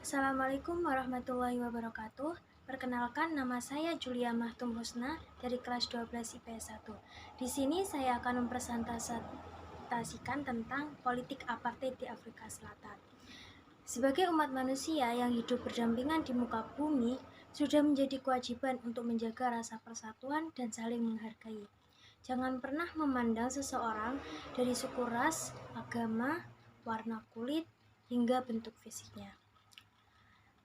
Assalamualaikum warahmatullahi wabarakatuh. Perkenalkan, nama saya Julia Mahtum Husna dari kelas 12 IPS 1. Di sini saya akan mempresentasikan tentang politik apartheid di Afrika Selatan. Sebagai umat manusia yang hidup berdampingan di muka bumi, sudah menjadi kewajiban untuk menjaga rasa persatuan dan saling menghargai. Jangan pernah memandang seseorang dari suku ras, agama, warna kulit, hingga bentuk fisiknya.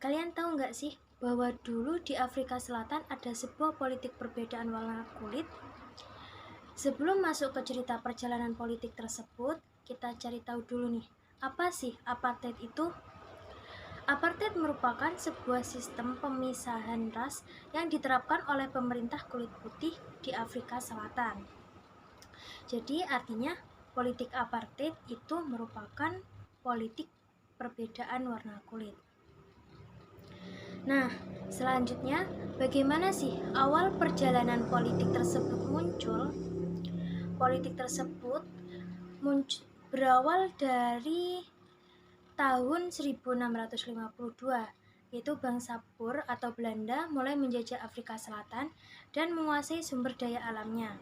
Kalian tahu nggak sih bahwa dulu di Afrika Selatan ada sebuah politik perbedaan warna kulit? Sebelum masuk ke cerita perjalanan politik tersebut, kita cari tahu dulu nih, apa sih apartheid itu? Apartheid merupakan sebuah sistem pemisahan ras yang diterapkan oleh pemerintah kulit putih di Afrika Selatan. Jadi artinya politik apartheid itu merupakan politik perbedaan warna kulit. Nah, selanjutnya bagaimana sih awal perjalanan politik tersebut muncul? Politik tersebut berawal dari tahun 1652, yaitu bangsa Boer atau Belanda mulai menjajah Afrika Selatan dan menguasai sumber daya alamnya.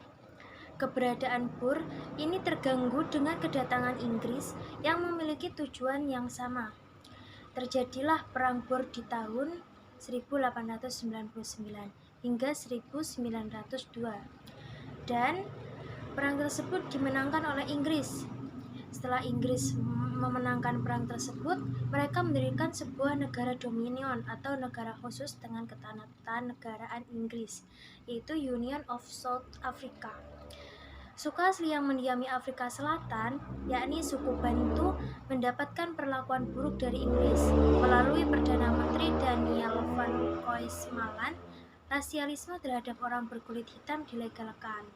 Keberadaan Boer ini terganggu dengan kedatangan Inggris yang memiliki tujuan yang sama. Terjadilah Perang Boer di tahun 1899 hingga 1902, dan perang tersebut dimenangkan oleh Inggris. Setelah Inggris memenangkan perang tersebut, mereka mendirikan sebuah negara dominion atau negara khusus dengan ketatanegaraan Inggris, yaitu Union of South Africa. Suku asli yang mendiami Afrika Selatan, yakni suku Bantu, mendapatkan perlakuan buruk dari Inggris. Melalui Perdana Menteri Daniel Van Koismalan, rasialisme terhadap orang berkulit hitam dilegalkan.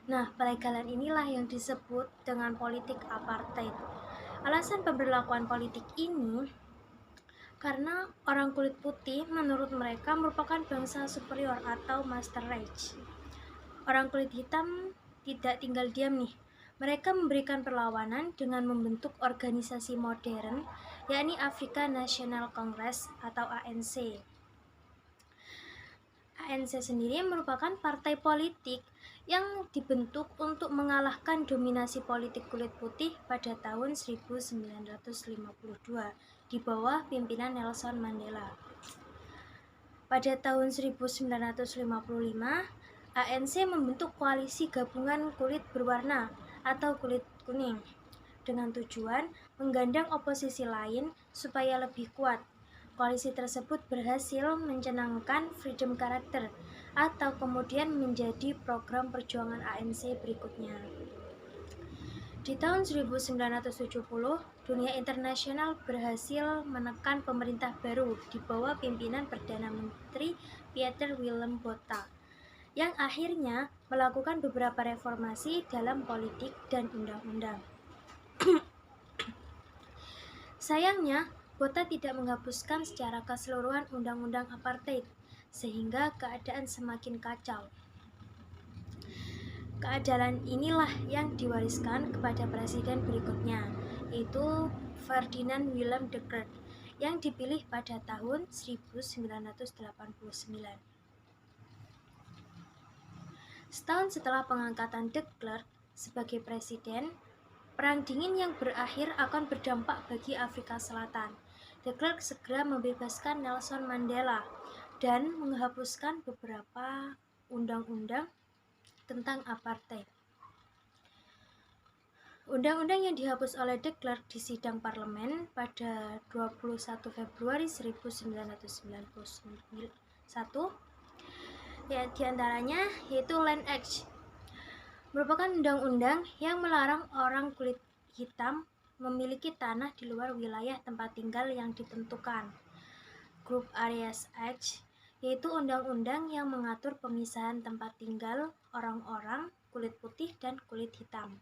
Nah, pelegalan inilah yang disebut dengan politik apartheid. Alasan pemberlakuan politik ini karena orang kulit putih menurut mereka merupakan bangsa superior atau master race. Orang kulit hitam tidak tinggal diam nih. Mereka memberikan perlawanan dengan membentuk organisasi modern, yakni African National Congress atau ANC. ANC sendiri merupakan partai politik yang dibentuk untuk mengalahkan dominasi politik kulit putih pada tahun 1952 di bawah pimpinan Nelson Mandela. Pada tahun 1955, ANC membentuk koalisi gabungan kulit berwarna atau kulit kuning dengan tujuan menggandeng oposisi lain supaya lebih kuat. Koalisi tersebut berhasil mencanangkan freedom character atau kemudian menjadi program perjuangan ANC berikutnya. Di tahun 1970, dunia internasional berhasil menekan pemerintah baru di bawah pimpinan Perdana Menteri Pieter Willem Botha, yang akhirnya melakukan beberapa reformasi dalam politik dan undang-undang. Sayangnya, Botha tidak menghapuskan secara keseluruhan undang-undang apartheid, sehingga keadaan semakin kacau. Keadaan inilah yang diwariskan kepada presiden berikutnya, yaitu Ferdinand Willem de Klerk, yang dipilih pada tahun 1989. Setahun setelah pengangkatan de Klerk sebagai presiden, Perang Dingin yang berakhir akan berdampak bagi Afrika Selatan. De Klerk segera membebaskan Nelson Mandela dan menghapuskan beberapa undang-undang tentang apartheid. Undang-undang yang dihapus oleh de Klerk di sidang parlemen pada 21 Februari 1991 ya, diantaranya yaitu Land Act, merupakan undang-undang yang melarang orang kulit hitam memiliki tanah di luar wilayah tempat tinggal yang ditentukan. Group Areas Act, yaitu undang-undang yang mengatur pemisahan tempat tinggal orang-orang kulit putih dan kulit hitam.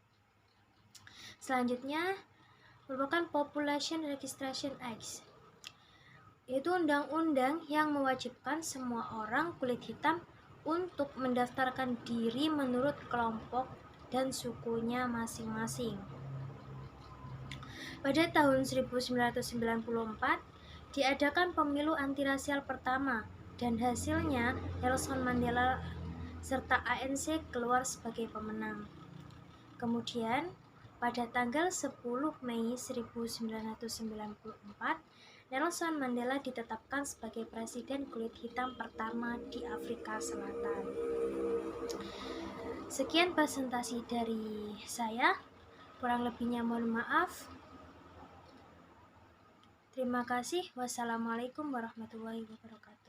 Selanjutnya merupakan Population Registration Act, yaitu undang-undang yang mewajibkan semua orang kulit hitam untuk mendaftarkan diri menurut kelompok dan sukunya masing-masing. Pada tahun 1994, diadakan pemilu antirasial pertama dan hasilnya Nelson Mandela serta ANC keluar sebagai pemenang. Kemudian, pada tanggal 10 Mei 1994, Nelson Mandela ditetapkan sebagai presiden kulit hitam pertama di Afrika Selatan. Sekian presentasi dari saya, kurang lebihnya mohon maaf. Terima kasih. Wassalamualaikum warahmatullahi wabarakatuh.